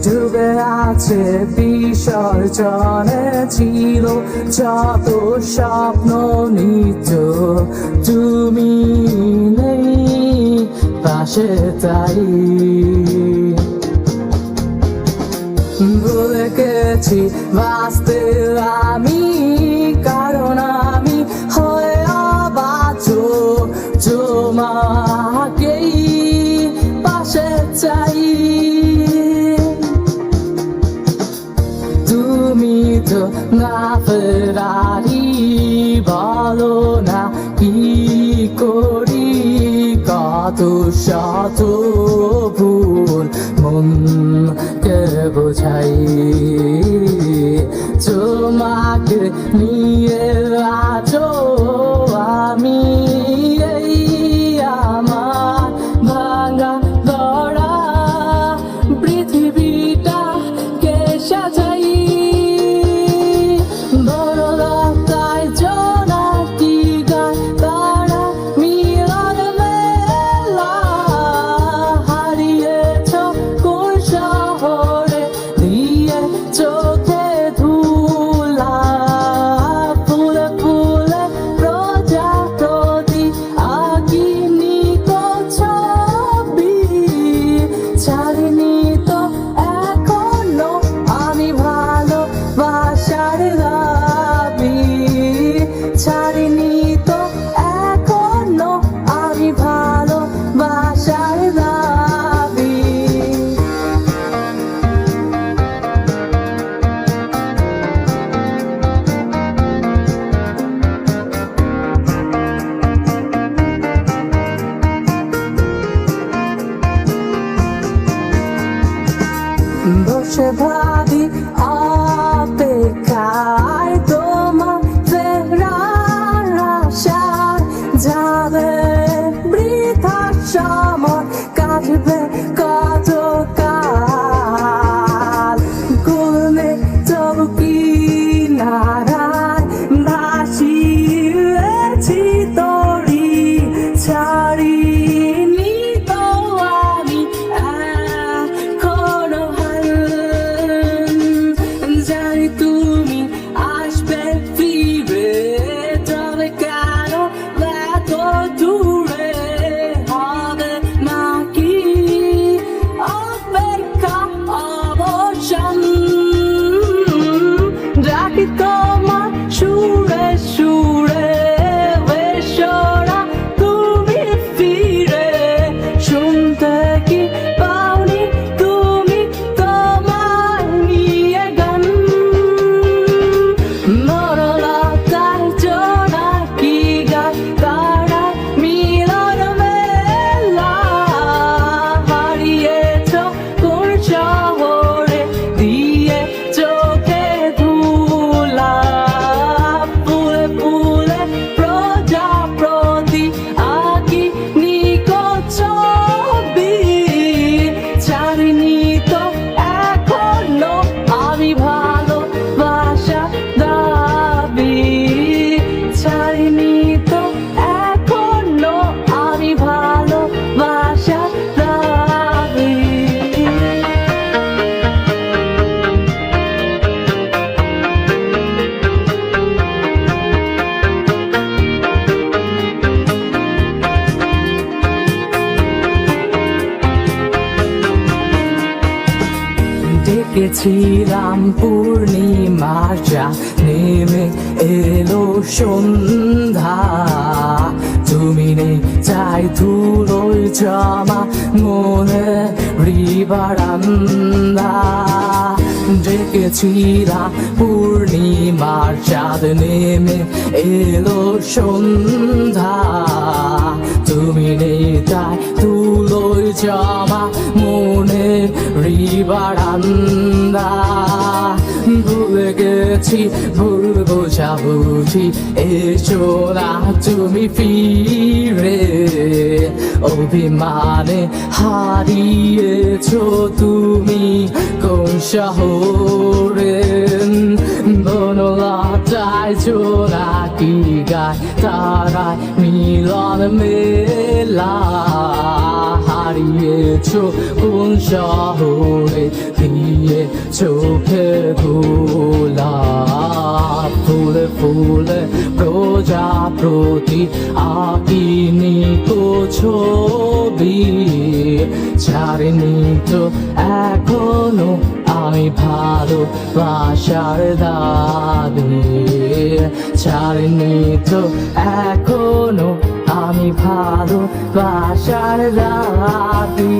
ডুবে আছে বিসর্জনে ছিল যত স্বপ্ন নিত্য তুমি নেই পাশে তাই ভুলে গেছি বাঁচতে আমি কারণ আমি হয়ে অবাধ্য তোমাকেই পাশে চাই তুমি তো না ফেরারি বলো না কি করি কত শত ভুল মনকে বোঝাই তোমাকে নিয়ে আছো আমি এই আমার ভাঙা গড়া পৃথিবীটা কে সাজাই বড়লতায় জোনাকি গায় তারা মিলন মেলা হারিয়েছ কোন শহরে দিয়ে চোখে ধুলা ফুলে ফুলে প্রজাপতি আঁকিনি তো ছবি ছাড়িনি তো এখনো আমি ভালোবাসার দাবি ছাড়িনি তো এখনো আমি ভালোবাসার দাবি বসে ভাবি অপেক্ষায় তোমার ফেরার আশায় যাবে বৃথা সময় কাটবে কত কাল গুনে তবু কি নারায় ভাসিয়েছি তোরি ছাড়িনি তো আমি এখনো জানি তুমি আসবে ফিরে তবে কেন এত দূরে হবে নাকি অপেক্ষা অবসান ডাকি তোমার সুরে সুরে বেসরা তুমি ফিরে শুনতে কি পাওনি তুমি তোমার নিয়ে গান বড়লতায় জোনাকি গায় তারা মিলন মেলা হারিয়েছ কোন শহরে দিয়ে চোখে ধুলা ফুলে ফুলে প্রজাপতি আঁকিনি কো ছবি ছাড়িনি তো এখনো আমি ভালোবাসা দাবি ছাড়িনি তো এখনো আমি ভালোবাসা দাবি ডেকেছিলাম পূর্ণিমার চাঁদ নেমে এলো সন্ধ্যা তুমি নেই চাই ধুলোয় জমা মনে বারান্দা ডেকেছিলাম পূর্ণিমার চাঁদ নেমে এলো সন্ধ্যা তুমি নেই তাই ধুলোয় জমা মনে বারান্দা ভুলে গেছি ভুল বোঝাবুঝি এসো না তুমি ফিরে অভিমানে হারিয়েছো তুমি কোন শহরে বনলতায় জোনাকি গায় তারায় মিলন মেলা হারিয়েছ দিয়েছো কোন শহরে দিয়ে চোখের গোলাপ ফুলে ফুলে প্রজাপতি আঁকিনি তো ছবি ছাড়িনি তো এখনো আমি ভালোবাসার দাবি ছাড়িনি তো এখনো আমি ভালোবাসার দাবি